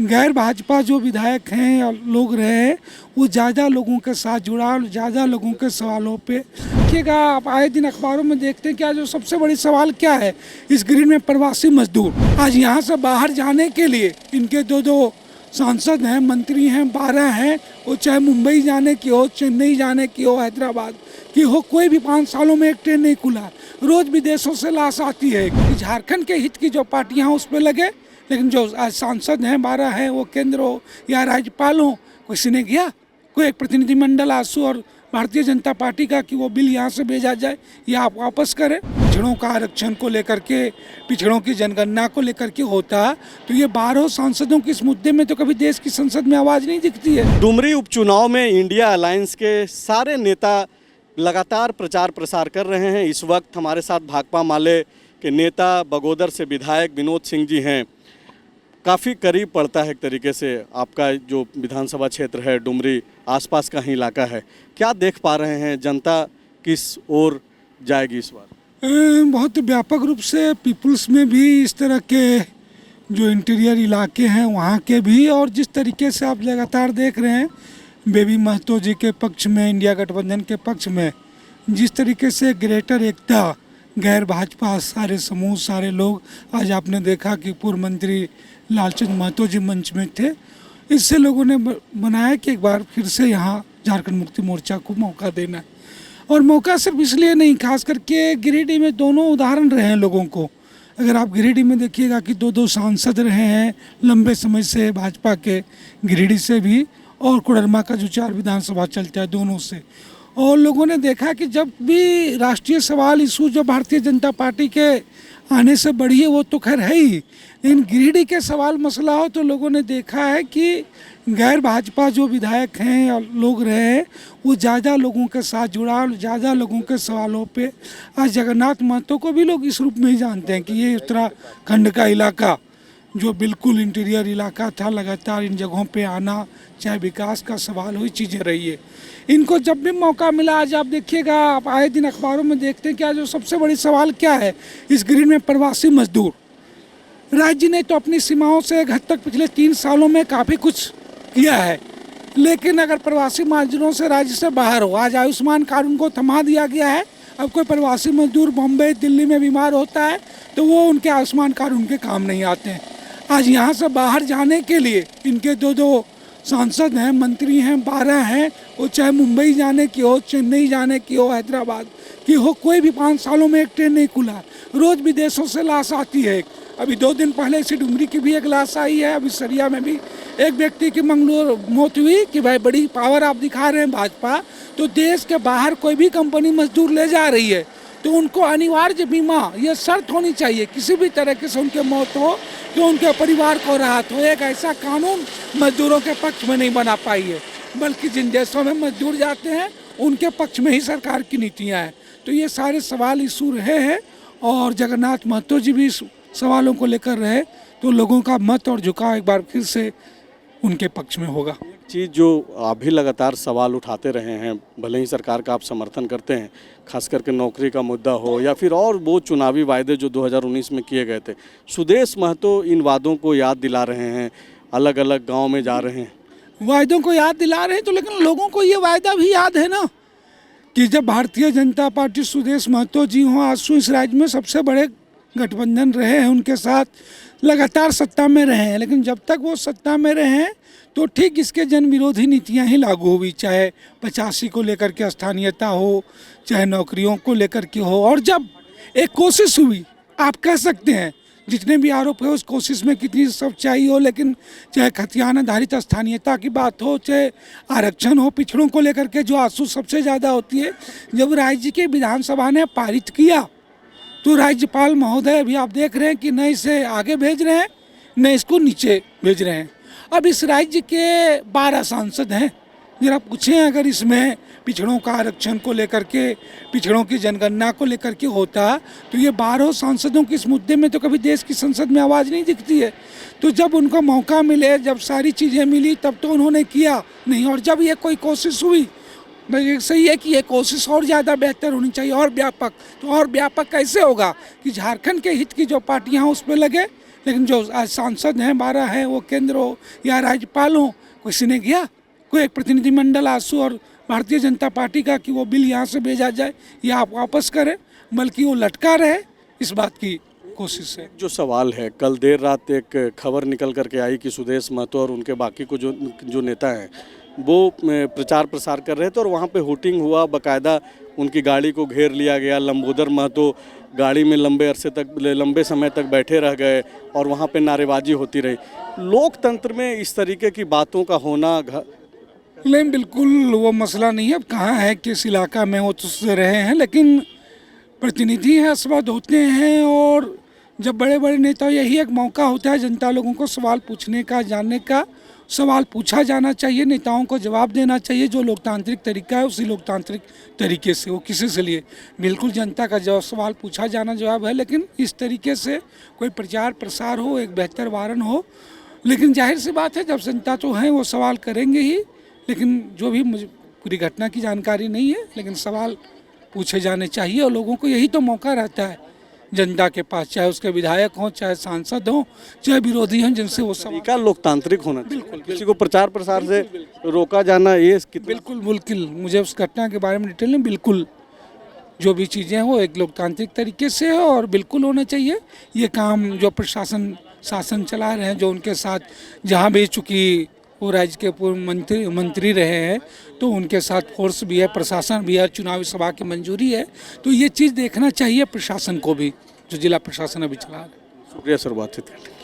गैर भाजपा जो विधायक हैं और लोग रहे हैं वो ज़्यादा लोगों के साथ जुड़ा और ज़्यादा लोगों के सवालों पे देखिएगा। आप आए दिन अखबारों में देखते हैं कि आज जो सबसे बड़ी सवाल क्या है इस ग्रीड में, प्रवासी मजदूर। आज यहाँ से बाहर जाने के लिए इनके दो सांसद हैं, मंत्री हैं, 12 हैं, वो चाहे मुंबई जाने की हो, चेन्नई जाने की हो, हैदराबाद की हो, कोई भी 5 सालों में एक ट्रेन नहीं खुला। रोज़ विदेशों से लाश आती है। झारखंड के हित की जो पार्टियाँ हैं उस पर लगे, लेकिन जो आज सांसद हैं 12 हैं, वो केंद्र हो या राज्यपाल हो, किसी ने किया? कोई एक प्रतिनिधिमंडल आसू और भारतीय जनता पार्टी का कि वो बिल यहाँ से भेजा जाए या आप वापस करें। पिछड़ों का आरक्षण को लेकर के, पिछड़ों की जनगणना को लेकर के होता तो ये 12 सांसदों के इस मुद्दे में तो कभी देश की संसद में आवाज़ नहीं दिखती है। डुमरी उपचुनाव में इंडिया अलायंस के सारे नेता लगातार प्रचार प्रसार कर रहे हैं। इस वक्त हमारे साथ भाकपा माले के नेता बगोदर से विधायक विनोद सिंह जी हैं। काफ़ी करीब पड़ता है एक तरीके से आपका जो विधानसभा क्षेत्र है, डुमरी आसपास का ही इलाका है। क्या देख पा रहे हैं, जनता किस ओर जाएगी इस बार? बहुत व्यापक रूप से पीपुल्स में भी इस तरह के जो इंटीरियर इलाके हैं वहाँ के भी, और जिस तरीके से आप लगातार देख रहे हैं बेबी महतो जी के पक्ष में, इंडिया गठबंधन के पक्ष में, जिस तरीके से ग्रेटर एकता, गैर भाजपा सारे समूह, सारे लोग, आज आपने देखा कि पूर्व मंत्री लालचंद महतो जी मंच में थे। इससे लोगों ने बनाया कि एक बार फिर से यहाँ झारखंड मुक्ति मोर्चा को मौका देना है। और मौका सिर्फ इसलिए नहीं, खास करके गिरिडीह में दोनों उदाहरण रहे हैं लोगों को। अगर आप गिरिडीह में देखिएगा कि 2 सांसद रहे हैं लंबे समय से भाजपा के, गिरिडीह से भी और कोडरमा का जो 4 विधानसभा चलता है दोनों से। और लोगों ने देखा कि जब भी राष्ट्रीय सवाल इशू जो भारतीय जनता पार्टी के आने से बढ़ी है वो तो खैर है ही, लेकिन गिरिडीह के सवाल मसला हो तो लोगों ने देखा है कि गैर भाजपा जो विधायक हैं और लोग रहे हैं वो ज़्यादा लोगों के साथ जुड़ा और ज़्यादा लोगों के सवालों पे। आज जगन्नाथ महतो को भी लोग इस रूप में ही जानते हैं कि ये उत्तराखंड का इलाका जो बिल्कुल इंटीरियर इलाका था, लगातार इन जगहों पे आना, चाहे विकास का सवाल हो, चीज़ें रही है। इनको जब भी मौका मिला, आज आप देखिएगा, आप आए दिन अखबारों में देखते हैं कि आज जो सबसे बड़ी सवाल क्या है इस ग्रीड में, प्रवासी मजदूर। राज्य ने तो अपनी सीमाओं से एक हद तक पिछले 3 सालों में काफ़ी कुछ किया है, लेकिन अगर प्रवासी मजदूरों से राज्य से बाहर हो, आज आयुष्मान कार्ड उनको थमा दिया गया है। अब कोई प्रवासी मजदूर बॉम्बे, दिल्ली में बीमार होता है तो वो उनके आयुष्मान कार्ड उनके काम नहीं आते हैं। आज यहाँ से बाहर जाने के लिए इनके 2 सांसद हैं, मंत्री हैं, 12 हैं, वो चाहे मुंबई जाने की हो, चेन्नई जाने की हो, हैदराबाद की हो, कोई भी 5 सालों में एक ट्रेन नहीं खुला। रोज़ विदेशों से लाश आती है। अभी 2 दिन पहले इसी डुमरी की भी एक लाश आई है। अभी सरिया में भी एक व्यक्ति की मंगलूर मौत हुई कि भाई बड़ी पावर आप दिखा रहे हैं भाजपा, तो देश के बाहर कोई भी कंपनी मजदूर ले जा रही है तो उनको अनिवार्य बीमा, ये शर्त होनी चाहिए, किसी भी तरीके से उनके मौत हो तो उनके परिवार को राहत हो। एक ऐसा कानून मजदूरों के पक्ष में नहीं बना पाई है, बल्कि जिन देशों में मजदूर जाते हैं उनके पक्ष में ही सरकार की नीतियाँ हैं। तो ये सारे सवाल इशू रहे हैं और जगन्नाथ महतो जी भी इस सवालों को लेकर रहे, तो लोगों का मत और झुकाव एक बार फिर से उनके पक्ष में होगा। चीज़ जो आप भी लगातार सवाल उठाते रहे हैं, भले ही सरकार का आप समर्थन करते हैं, खास करके नौकरी का मुद्दा हो या फिर और वो चुनावी वायदे जो 2019 में किए गए थे, सुदेश महतो इन वादों को याद दिला रहे हैं, अलग अलग गांव में जा रहे हैं, वायदों को याद दिला रहे हैं। तो लेकिन लोगों को ये वायदा भी याद है ना कि जब भारतीय जनता पार्टी, सुदेश महतो जी हों, आजसू इस राज्य में सबसे बड़े गठबंधन रहे हैं, उनके साथ लगातार सत्ता में रहे हैं, लेकिन जब तक वो सत्ता में रहे हैं तो ठीक इसके जन विरोधी नीतियां ही लागू हुई, चाहे 85 को लेकर के स्थानीयता हो, चाहे नौकरियों को लेकर के हो। और जब एक कोशिश हुई, आप कह सकते हैं जितने भी आरोप है उस कोशिश में कितनी सच्चाई हो, लेकिन चाहे खतियान आधारित स्थानीयता की बात हो, चाहे आरक्षण हो, पिछड़ों को लेकर के जो आंसू सबसे ज़्यादा होती है, जब राज्य के विधानसभा ने पारित किया तो राज्यपाल महोदय भी आप देख रहे हैं कि न इसे आगे भेज रहे हैं न इसको नीचे भेज रहे हैं। अब इस राज्य के 12 सांसद हैं, जरा पूछें अगर इसमें पिछड़ों का आरक्षण को लेकर के, पिछड़ों की जनगणना को लेकर के होता तो ये 12 सांसदों के इस मुद्दे में तो कभी देश की संसद में आवाज़ नहीं दिखती है। तो जब उनको मौका मिले, जब सारी चीज़ें मिली, तब तो उन्होंने किया नहीं। और जब ये कोई कोशिश हुई, सही है कि ये कोशिश और ज़्यादा बेहतर होनी चाहिए और व्यापक। तो और व्यापक कैसे होगा कि झारखंड के हित की जो पार्टियाँ हैं उस पर लगे, लेकिन जो आज सांसद हैं 12 हैं, वो केंद्र हो या राज्यपाल हो, किसी ने किया? कोई एक प्रतिनिधिमंडल आसू और भारतीय जनता पार्टी का कि वो बिल यहाँ से भेजा जाए या आप वापस करें, बल्कि वो लटका रहे, इस बात की कोशिश है। जो सवाल है, कल देर रात एक खबर निकल करके आई कि सुदेश महतो और उनके बाकी को जो नेता हैं वो प्रचार प्रसार कर रहे थे और वहाँ पे हुटिंग हुआ, बाकायदा उनकी गाड़ी को घेर लिया गया। लंबोदर महतो गाड़ी में लंबे समय तक बैठे रह गए और वहाँ पे नारेबाजी होती रही। लोकतंत्र में इस तरीके की बातों का होना नहीं, बिल्कुल वो मसला नहीं है। अब कहाँ है, किस इलाका में वो तो रहे हैं, लेकिन प्रतिनिधि हैं, असमर्थ होते हैं। और जब बड़े बड़े नेता, यही एक मौका होता है जनता लोगों को सवाल पूछने का, जानने का। सवाल पूछा जाना चाहिए, नेताओं को जवाब देना चाहिए। जो लोकतांत्रिक तरीका है उसी लोकतांत्रिक तरीके से, वो किसी से लिए बिल्कुल जनता का जवाब, सवाल पूछा जाना जवाब है। लेकिन इस तरीके से कोई प्रचार प्रसार हो, एक बेहतर वारन हो। लेकिन जाहिर सी बात है, जब जनता तो हैं वो सवाल करेंगे ही। लेकिन जो भी, मुझे पूरी घटना की जानकारी नहीं है, लेकिन सवाल पूछे जाने चाहिए और लोगों को यही तो मौका रहता है जनता के पास, चाहे उसके विधायक हों, चाहे सांसद हों, चाहे विरोधी हों, जिनसे वो सवाल। तरीका लोकतांत्रिक होना चाहिए। बिल्कुल, किसी को प्रचार प्रसार से रोका जाना, ये बिल्कुल बिल्कुल, मुझे उस घटना के बारे में डिटेल नहीं, बिल्कुल जो भी चीज़ें हैं वो एक लोकतांत्रिक तरीके से है और बिल्कुल होना चाहिए। ये काम जो प्रशासन शासन चला रहे हैं, जो उनके साथ जहाँ भी, चूँकि वो राज्य के पूर्व मंत्री रहे हैं, तो उनके साथ फोर्स भी है, प्रशासन भी है, चुनावी सभा की मंजूरी है। तो ये चीज़ देखना चाहिए प्रशासन को भी, जो जिला प्रशासन अभी चला रहा है। शुक्रिया सर बातचीत करने।